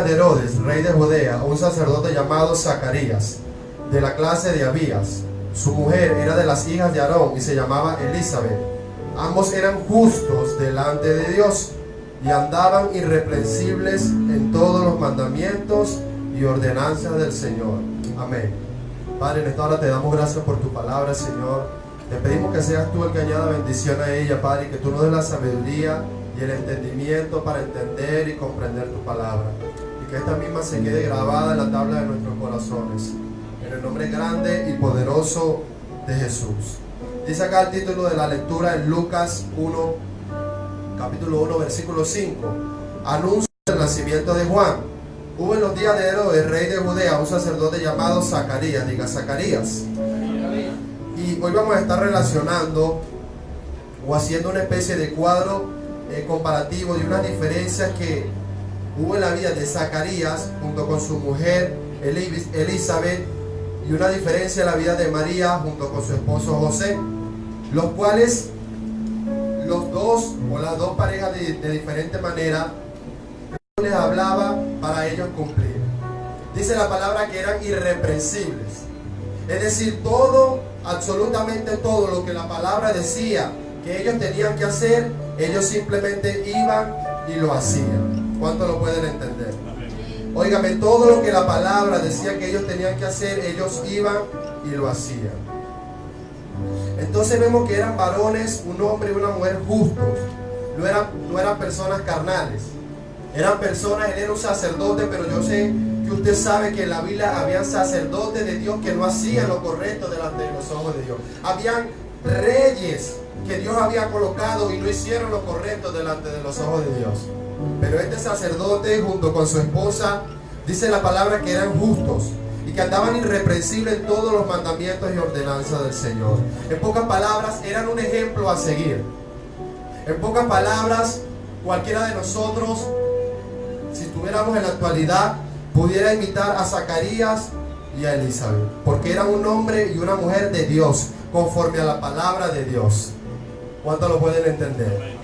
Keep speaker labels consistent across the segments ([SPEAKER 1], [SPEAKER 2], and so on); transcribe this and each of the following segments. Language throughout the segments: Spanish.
[SPEAKER 1] De Herodes, rey de Judea, un sacerdote llamado Zacarías, de la clase de Abías. Su mujer era de las hijas de Aarón y se llamaba Elizabeth. Ambos eran justos delante de Dios y andaban irreprensibles en todos los mandamientos y ordenanzas del Señor. Amén. Padre, en esta hora te damos gracias por tu palabra, Señor. Te pedimos que seas tú el que añada bendición a ella, Padre, y que tú nos des la sabiduría y el entendimiento para entender y comprender tu palabra, y que esta misma se quede grabada en la tabla de nuestros corazones, en el nombre grande y poderoso de Jesús. Dice acá el título de la lectura en Lucas 1, capítulo 1, versículo 5. Anuncio del nacimiento de Juan. Hubo en los días de Herodes, rey de Judea, un sacerdote llamado Zacarías. Diga Zacarías. Y hoy vamos a estar relacionando o haciendo una especie de cuadro comparativo de unas diferencias que hubo en la vida de Zacarías junto con su mujer Elizabeth, y una diferencia en la vida de María junto con su esposo José, los cuales los dos o las dos parejas de diferente manera les hablaba para ellos cumplir. Dice la palabra que eran irreprensibles, es decir, todo, absolutamente todo lo que la palabra decía que ellos tenían que hacer, ellos simplemente iban y lo hacían. ¿Cuánto lo pueden entender? Óigame, todo lo que la palabra decía que ellos tenían que hacer, ellos iban y lo hacían. Entonces vemos que eran varones, un hombre y una mujer justos. No eran personas carnales. Eran personas, él era un sacerdote, pero yo sé que usted sabe que en la Biblia habían sacerdotes de Dios que no hacían lo correcto delante de los ojos de Dios. Habían reyes que Dios había colocado y no hicieron lo correcto delante de los ojos de Dios. Pero este sacerdote junto con su esposa, dice la palabra que eran justos y que andaban irreprensibles en todos los mandamientos y ordenanzas del Señor. En pocas palabras, eran un ejemplo a seguir. En pocas palabras, cualquiera de nosotros, si estuviéramos en la actualidad, pudiera imitar a Zacarías y a Elizabeth, porque eran un hombre y una mujer de Dios, conforme a la palabra de Dios. ¿Cuánto lo pueden entender?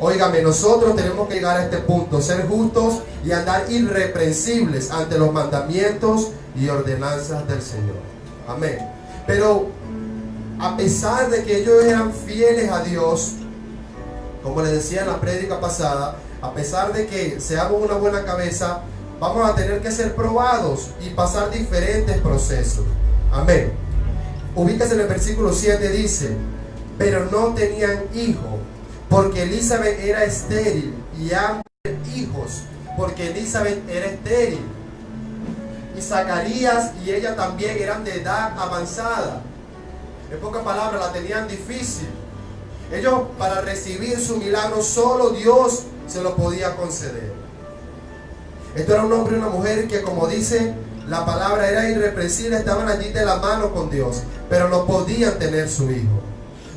[SPEAKER 1] Óigame, nosotros tenemos que llegar a este punto, ser justos y andar irreprensibles ante los mandamientos y ordenanzas del Señor. Amén. Pero a pesar de que ellos eran fieles a Dios, como les decía en la prédica pasada, a pesar de que seamos una buena cabeza, vamos a tener que ser probados y pasar diferentes procesos. Amén. Ubíquese en el versículo 7, dice: pero no tenían hijo, porque Elizabeth era estéril, y ambos hijos, porque Elizabeth era estéril. Y Zacarías y ella también eran de edad avanzada. En pocas palabras, la tenían difícil. Ellos, para recibir su milagro, solo Dios se lo podía conceder. Esto era un hombre y una mujer que, como dice la palabra, era irreprensible, estaban allí de la mano con Dios, pero no podían tener su hijo.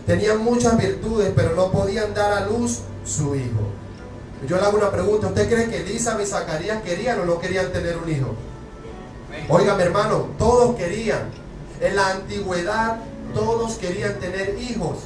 [SPEAKER 1] Tenían muchas virtudes, pero no podían dar a luz su hijo. Yo le hago una pregunta: ¿usted cree que Elizabeth y Zacarías querían o no querían tener un hijo? Oiga, mi hermano, todos querían. En la antigüedad todos querían tener hijos,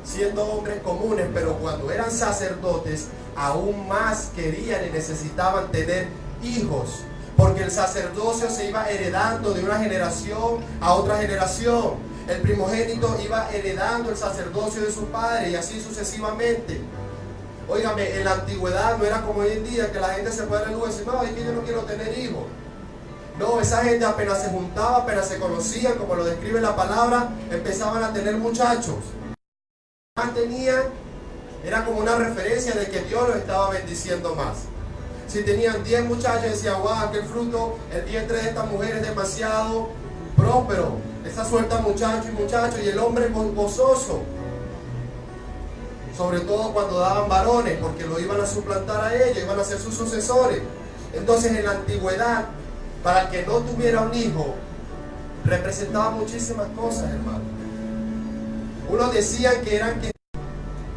[SPEAKER 1] siendo hombres comunes, pero cuando eran sacerdotes aún más querían y necesitaban tener hijos, porque el sacerdocio se iba heredando de una generación a otra generación. El primogénito iba heredando el sacerdocio de su padre y así sucesivamente. Óigame, en la antigüedad no era como hoy en día, que la gente se puede reunir y decir: no, es que yo no quiero tener hijos. No, esa gente apenas se juntaba, apenas se conocían, como lo describe la palabra, empezaban a tener muchachos. Más tenían, era como una referencia de que Dios los estaba bendiciendo más. Si tenían 10 muchachos, decían: wow, aquel fruto, el vientre de esta mujer es demasiado próspero. Esa suelta muchacho y muchacho, y el hombre gozoso. Sobre todo cuando daban varones, porque lo iban a suplantar a ellos, iban a ser sus sucesores. Entonces, en la antigüedad, para el que no tuviera un hijo, representaba muchísimas cosas, hermano. Unos decían que eran que,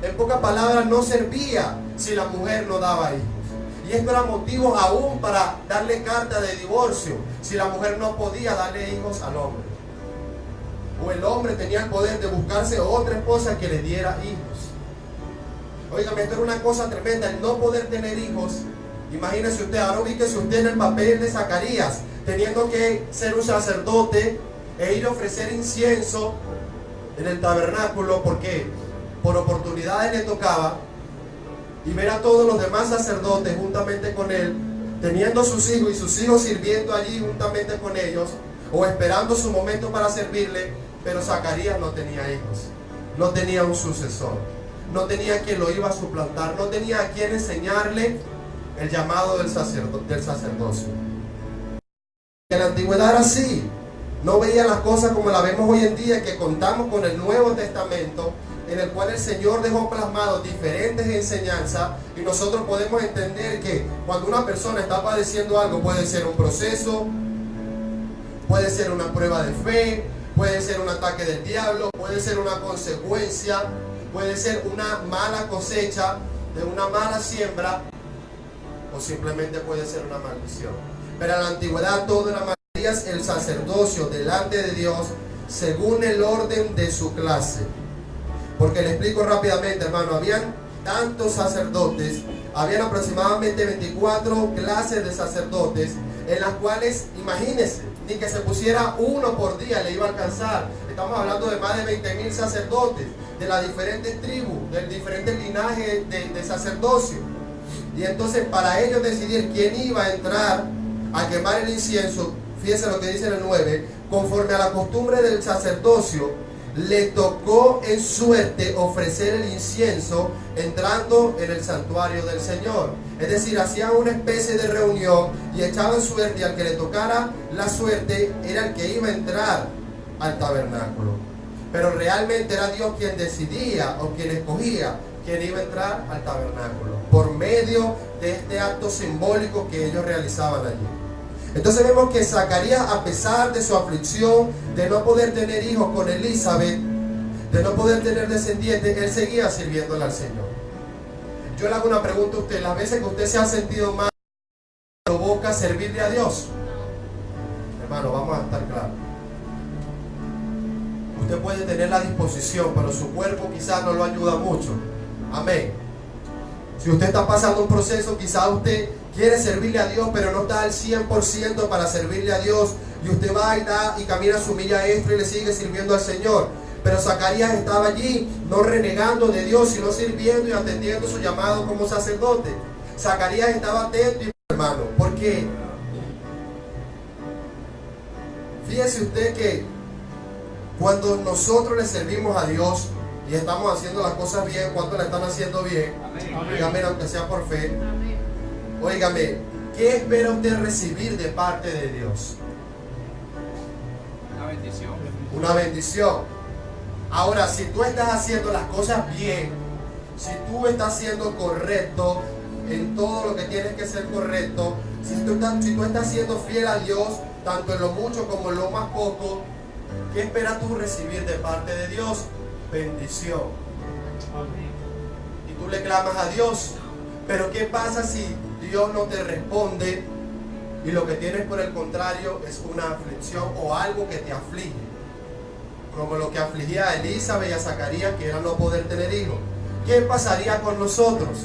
[SPEAKER 1] en pocas palabras, no servía si la mujer no daba hijos. Y esto era motivo aún para darle carta de divorcio, si la mujer no podía darle hijos al hombre. O el hombre tenía el poder de buscarse otra esposa que le diera hijos. Óigame, esto era una cosa tremenda, el no poder tener hijos Imagínese usted, ahora ubíquese usted en el papel de Zacarías, teniendo que ser un sacerdote e ir a ofrecer incienso en el tabernáculo, porque por oportunidades le tocaba, y ver a todos los demás sacerdotes juntamente con él, teniendo sus hijos y sus hijos sirviendo allí juntamente con ellos, o esperando su momento para servirle. Pero Zacarías no tenía hijos, no tenía un sucesor, no tenía quien lo iba a suplantar, no tenía a quien enseñarle el llamado del sacerdocio. En la antigüedad era así, no veía las cosas como las vemos hoy en día, que contamos con el Nuevo Testamento, en el cual el Señor dejó plasmados diferentes enseñanzas, y nosotros podemos entender que cuando una persona está padeciendo algo, puede ser un proceso, puede ser una prueba de fe, puede ser un ataque del diablo, puede ser una consecuencia, puede ser una mala cosecha de una mala siembra, o simplemente puede ser una maldición. Pero en la antigüedad todo era maravillas, el sacerdocio delante de Dios según el orden de su clase. Porque le explico rápidamente, hermano, habían tantos sacerdotes, habían aproximadamente 24 clases de sacerdotes, en las cuales, imagínense, ni que se pusiera uno por día le iba a alcanzar. Estamos hablando de más de 20.000 sacerdotes, de las diferentes tribus, del diferentes linajes de sacerdocio. Y entonces para ellos decidir quién iba a entrar a quemar el incienso, fíjense lo que dice en el 9, conforme a la costumbre del sacerdocio, le tocó en suerte ofrecer el incienso entrando en el santuario del Señor. Es decir, hacían una especie de reunión y echaban suerte, y al que le tocara la suerte era el que iba a entrar al tabernáculo. Pero realmente era Dios quien decidía o quien escogía quién iba a entrar al tabernáculo, por medio de este acto simbólico que ellos realizaban allí. Entonces vemos que Zacarías, a pesar de su aflicción, de no poder tener hijos con Elizabeth, de no poder tener descendientes, él seguía sirviéndole al Señor. Yo le hago una pregunta a usted: las veces que usted se ha sentido mal, ¿provoca servirle a Dios? Hermano, vamos a estar claros. Usted puede tener la disposición, pero su cuerpo quizás no lo ayuda mucho. Amén. Si usted está pasando un proceso, quizás usted quiere servirle a Dios, pero no está al 100% para servirle a Dios, y usted va y da y camina su milla extra y le sigue sirviendo al Señor. Pero Zacarías estaba allí, no renegando de Dios, sino sirviendo y atendiendo su llamado como sacerdote. Zacarías estaba atento, hermano, porque fíjese usted que cuando nosotros le servimos a Dios y estamos haciendo las cosas bien, ¿cuántos la están haciendo bien? Dígame, aunque sea por fe. Amén. Óigame, ¿qué espera usted recibir de parte de Dios?
[SPEAKER 2] Una bendición.
[SPEAKER 1] Una bendición. Ahora, si tú estás haciendo las cosas bien, si tú estás siendo correcto en todo lo que tienes que ser correcto, si tú estás siendo fiel a Dios, tanto en lo mucho como en lo más poco, ¿qué esperas tú recibir de parte de Dios? Bendición. Y tú le clamas a Dios. Pero ¿qué pasa si Dios no te responde y lo que tienes por el contrario es una aflicción o algo que te aflige? Como lo que afligía a Elizabeth y a Zacarías, que era no poder tener hijos. ¿Qué pasaría con nosotros?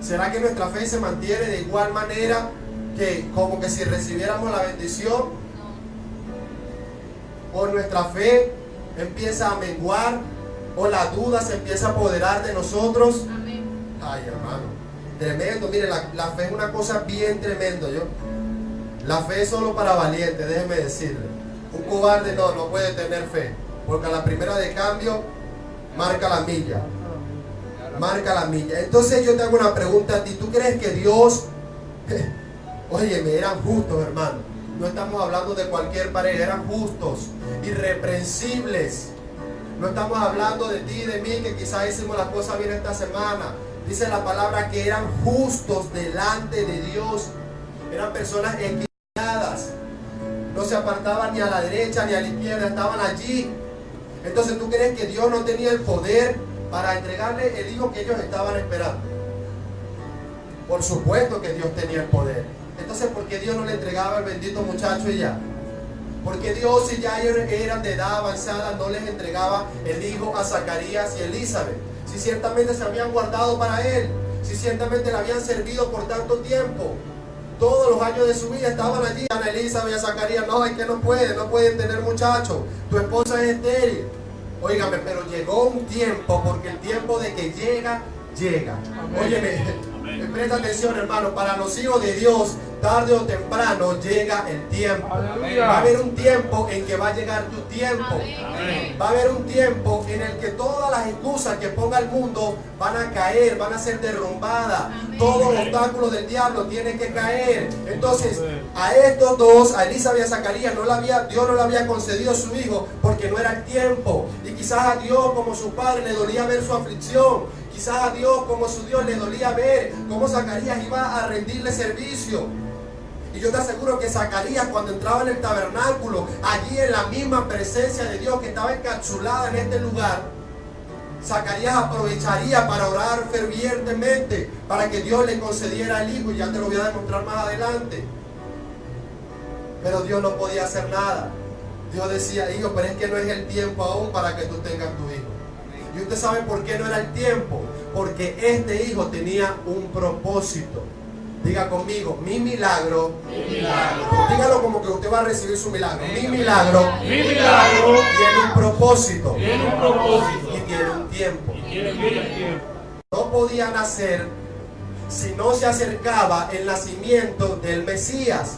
[SPEAKER 1] ¿Será que nuestra fe se mantiene de igual manera que como que si recibiéramos la bendición? ¿O nuestra fe empieza a menguar? ¿O la duda se empieza a apoderar de nosotros? Amén. Ay, hermano, tremendo. Mire, la fe es una cosa bien tremenda. La fe es solo para valientes, déjeme decirle. Un cobarde no puede tener fe, porque a la primera de cambio marca la milla. Marca la milla. Entonces yo te hago una pregunta a ti. ¿Tú crees que Dios, óyeme, eran justos, hermano? No estamos hablando de cualquier pareja, eran justos, irreprensibles. No estamos hablando de ti y de mí, que quizás hicimos las cosas bien esta semana. Dice la palabra que eran justos delante de Dios. Eran personas equilibradas. No se apartaban ni a la derecha ni a la izquierda, estaban allí. Entonces, ¿tú crees que Dios no tenía el poder para entregarle el hijo que ellos estaban esperando? Por supuesto que Dios tenía el poder. Entonces, ¿por qué Dios no le entregaba al bendito muchacho y ya? Porque Dios, si ya ellos eran de edad avanzada, no les entregaba el hijo a Zacarías y Elizabeth? Si ciertamente se habían guardado para él, Si ciertamente le habían servido por tanto tiempo. Todos los años de su vida estaban allí. Ana Elizabeth y a Zacarías, no, es que no pueden tener muchachos. Tu esposa es estéril. Óigame, pero llegó un tiempo, porque el tiempo de que llega. Óyeme, presta atención, hermano, para los hijos de Dios, tarde o temprano llega el tiempo.
[SPEAKER 2] Aleluya.
[SPEAKER 1] Va a haber un tiempo en que va a llegar tu tiempo.
[SPEAKER 2] Amén.
[SPEAKER 1] Va a haber un tiempo en el que todas las excusas que ponga el mundo van a caer, van a ser derrumbadas. Todos los obstáculos del diablo tienen que caer. Entonces, a estos dos, a Elizabeth y a Zacarías, Dios no le había concedido a su hijo porque no era el tiempo. Y quizás a Dios, como su padre, le dolía ver su aflicción. Quizás a Dios, como su Dios, le dolía ver cómo Zacarías iba a rendirle servicio. Y yo te aseguro que Zacarías, cuando entraba en el tabernáculo, allí en la misma presencia de Dios que estaba encapsulada en este lugar, Zacarías aprovecharía para orar fervientemente para que Dios le concediera el hijo, y ya te lo voy a demostrar más adelante. Pero Dios no podía hacer nada. Dios decía, hijo, pero es que no es el tiempo aún para que tú tengas tu hijo. Y usted sabe por qué no era el tiempo. Porque este hijo tenía un propósito. Diga conmigo, mi milagro. Dígalo como que usted va a recibir su milagro. Mi milagro tiene un propósito. Y tiene un tiempo. No podía nacer si no se acercaba el nacimiento del Mesías.